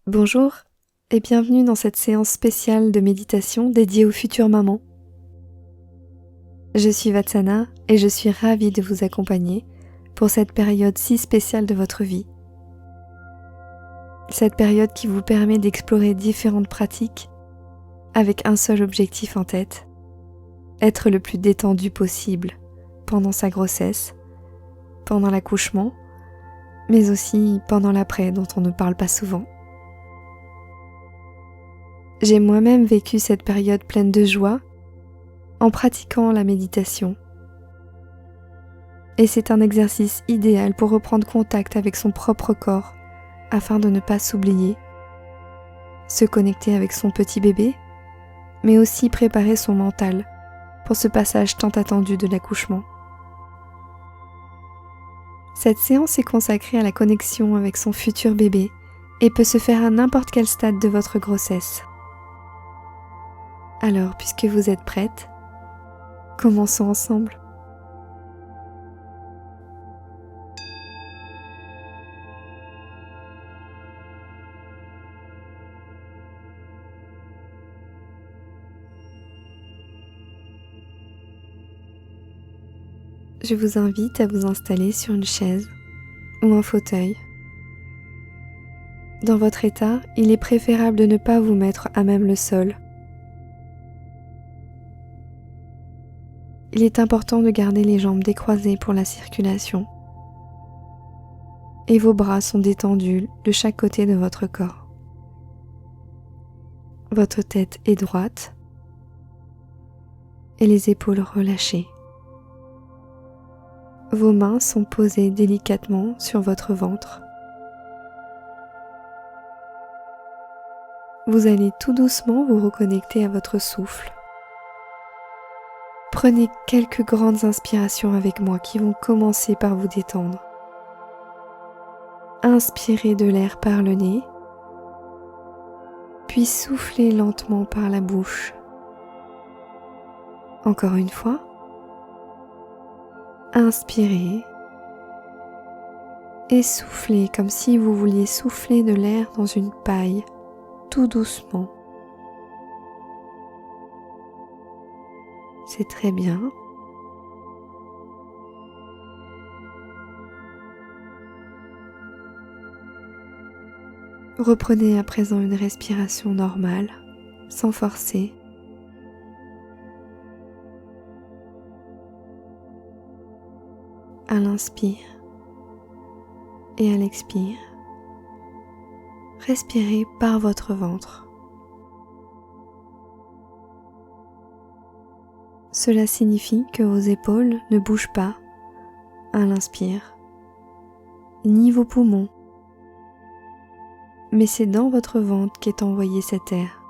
Bonjour et bienvenue dans cette séance spéciale de méditation dédiée aux futures mamans. Je suis Vatsana et je suis ravie de vous accompagner pour cette période si spéciale de votre vie. Cette période qui vous permet d'explorer différentes pratiques avec un seul objectif en tête, être le plus détendu possible pendant sa grossesse, pendant l'accouchement, mais aussi pendant l'après dont on ne parle pas souvent. J'ai moi-même vécu cette période pleine de joie en pratiquant la méditation. Et c'est un exercice idéal pour reprendre contact avec son propre corps afin de ne pas s'oublier, se connecter avec son petit bébé, mais aussi préparer son mental pour ce passage tant attendu de l'accouchement. Cette séance est consacrée à la connexion avec son futur bébé et peut se faire à n'importe quel stade de votre grossesse. Alors, puisque vous êtes prête, commençons ensemble. Je vous invite à vous installer sur une chaise ou un fauteuil. Dans votre état, il est préférable de ne pas vous mettre à même le sol. Il est important de garder les jambes décroisées pour la circulation. Et vos bras sont détendus de chaque côté de votre corps. Votre tête est droite et les épaules relâchées. Vos mains sont posées délicatement sur votre ventre. Vous allez tout doucement vous reconnecter à votre souffle. Prenez quelques grandes inspirations avec moi qui vont commencer par vous détendre. Inspirez de l'air par le nez, puis soufflez lentement par la bouche. Encore une fois. Inspirez et soufflez comme si vous vouliez souffler de l'air dans une paille, tout doucement. C'est très bien. Reprenez à présent une respiration normale, sans forcer. À l'inspire et à l'expire, respirez par votre ventre. Cela signifie que vos épaules ne bougent pas à l'inspire, ni vos poumons, mais c'est dans votre ventre qu'est envoyé cet air.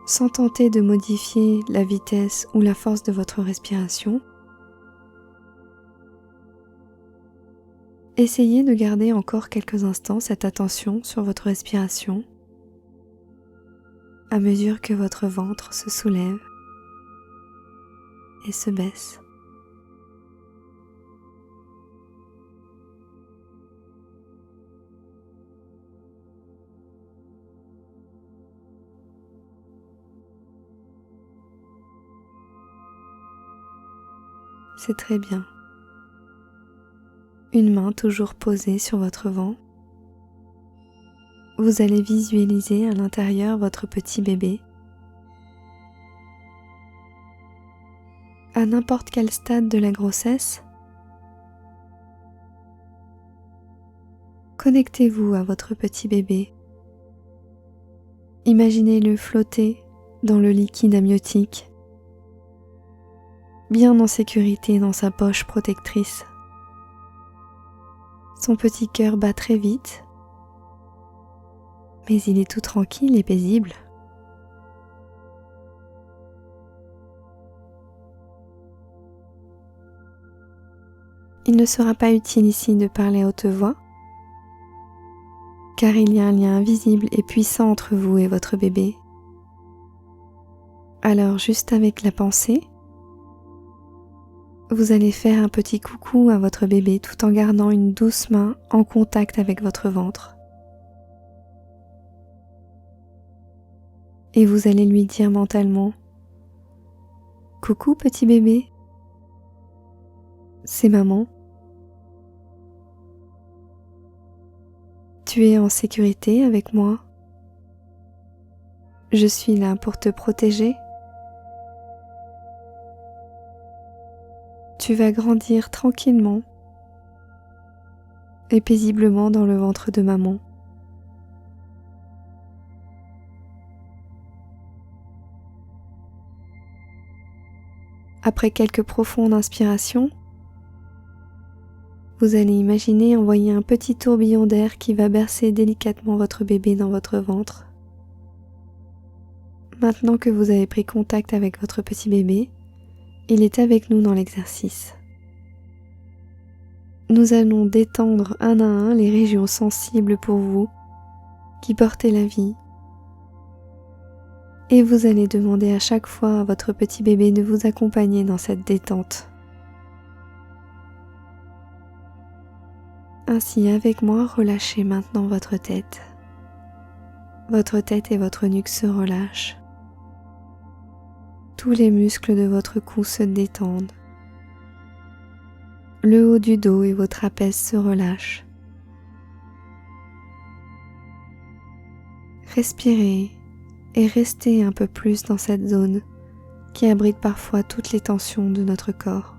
Sans tenter de modifier la vitesse ou la force de votre respiration, essayez de garder encore quelques instants cette attention sur votre respiration à mesure que votre ventre se soulève et se baisse. C'est très bien. Une main toujours posée sur votre ventre. Vous allez visualiser à l'intérieur votre petit bébé. À n'importe quel stade de la grossesse, connectez-vous à votre petit bébé. Imaginez-le flotter dans le liquide amniotique, bien en sécurité dans sa poche protectrice. Son petit cœur bat très vite, mais il est tout tranquille et paisible. Il ne sera pas utile ici de parler à haute voix, car il y a un lien invisible et puissant entre vous et votre bébé. Alors juste avec la pensée, Vous allez faire un petit coucou à votre bébé tout en gardant une douce main en contact avec votre ventre. Et vous allez lui dire mentalement: coucou petit bébé, c'est maman. Tu es en sécurité avec moi. Je suis là pour te protéger. Tu vas grandir tranquillement et paisiblement dans le ventre de maman. Après quelques profondes inspirations, vous allez imaginer envoyer un petit tourbillon d'air qui va bercer délicatement votre bébé dans votre ventre. Maintenant que vous avez pris contact avec votre petit bébé, il est avec nous dans l'exercice. Nous allons détendre un à un les régions sensibles pour vous qui portez la vie. Et vous allez demander à chaque fois à votre petit bébé de vous accompagner dans cette détente. Ainsi, avec moi, relâchez maintenant votre tête. Votre tête et votre nuque se relâchent. Tous les muscles de votre cou se détendent. Le haut du dos et vos trapèzes se relâchent. Respirez et restez un peu plus dans cette zone qui abrite parfois toutes les tensions de notre corps.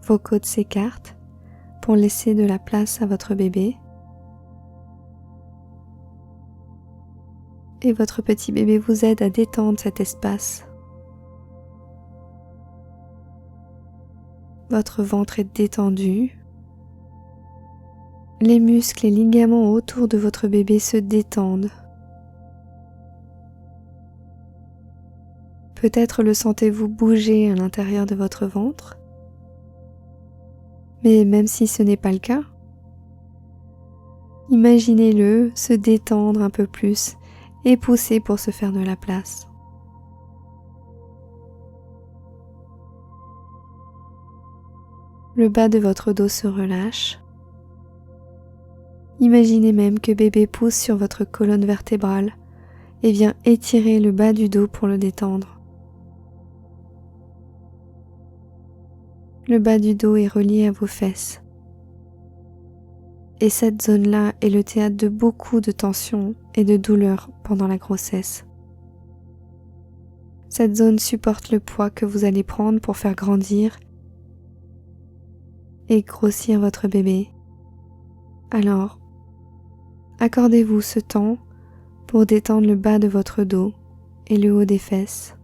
Vos côtes s'écartent pour laisser de la place à votre bébé. Et votre petit bébé vous aide à détendre cet espace. Votre ventre est détendu. Les muscles et ligaments autour de votre bébé se détendent. Peut-être le sentez-vous bouger à l'intérieur de votre ventre. Mais même si ce n'est pas le cas, imaginez-le se détendre un peu plus et pousser pour se faire de la place. Le bas de votre dos se relâche. Imaginez même que bébé pousse sur votre colonne vertébrale et vient étirer le bas du dos pour le détendre. Le bas du dos est relié à vos fesses. Et cette zone-là est le théâtre de beaucoup de tensions et de douleurs pendant la grossesse. Cette zone supporte le poids que vous allez prendre pour faire grandir et grossir votre bébé. Alors, accordez-vous ce temps pour détendre le bas de votre dos et le haut des fesses.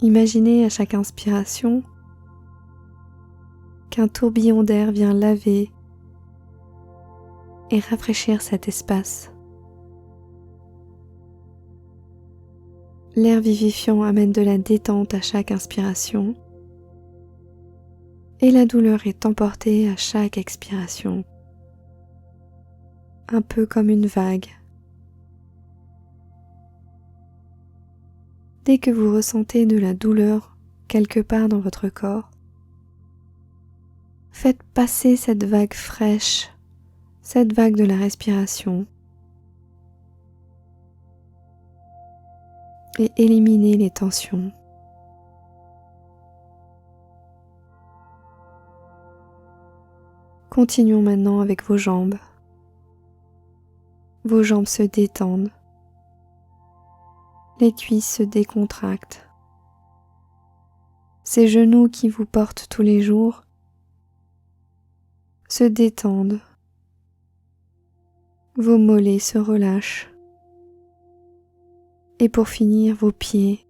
Imaginez à chaque inspiration qu'un tourbillon d'air vient laver et rafraîchir cet espace. L'air vivifiant amène de la détente à chaque inspiration et la douleur est emportée à chaque expiration, un peu comme une vague. Dès que vous ressentez de la douleur quelque part dans votre corps, faites passer cette vague fraîche, cette vague de la respiration, et éliminez les tensions. Continuons maintenant avec vos jambes. Vos jambes se détendent. Les cuisses se décontractent. Ces genoux qui vous portent tous les jours se détendent. Vos mollets se relâchent. Et pour finir, vos pieds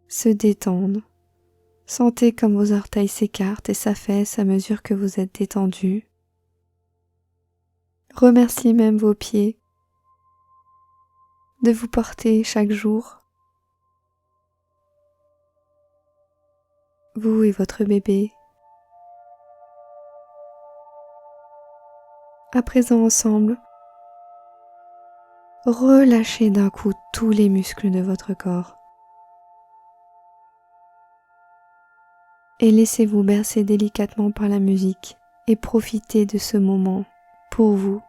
se détendent. Sentez comme vos orteils s'écartent et s'affaissent à mesure que vous êtes détendu. Remerciez même vos pieds de vous porter chaque jour. Vous et votre bébé À présent ensemble, relâchez d'un coup tous les muscles de votre corps et laissez-vous bercer délicatement par la musique et profitez de ce moment pour vous.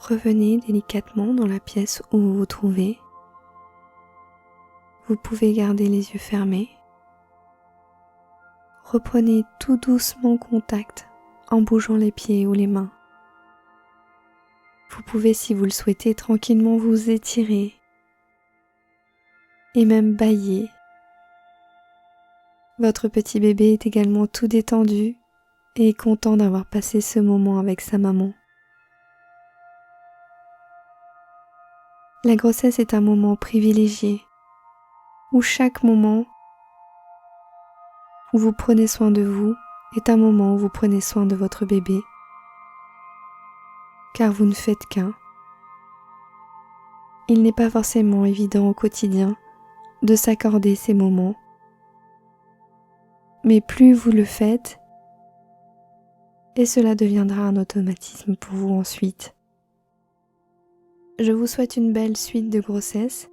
Revenez délicatement dans la pièce où vous vous trouvez. Vous pouvez garder les yeux fermés. Reprenez tout doucement contact en bougeant les pieds ou les mains. Vous pouvez, si vous le souhaitez, tranquillement vous étirer et même bâiller. Votre petit bébé est également tout détendu et est content d'avoir passé ce moment avec sa maman. La grossesse est un moment privilégié où chaque moment où vous prenez soin de vous est un moment où vous prenez soin de votre bébé, car vous ne faites qu'un. Il n'est pas forcément évident au quotidien de s'accorder ces moments, mais plus vous le faites, et cela deviendra un automatisme pour vous ensuite. Je vous souhaite une belle suite de grossesse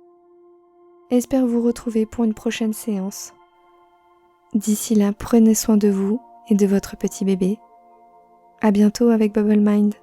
et espère vous retrouver pour une prochaine séance. D'ici là, prenez soin de vous et de votre petit bébé. À bientôt avec Bubble Mind.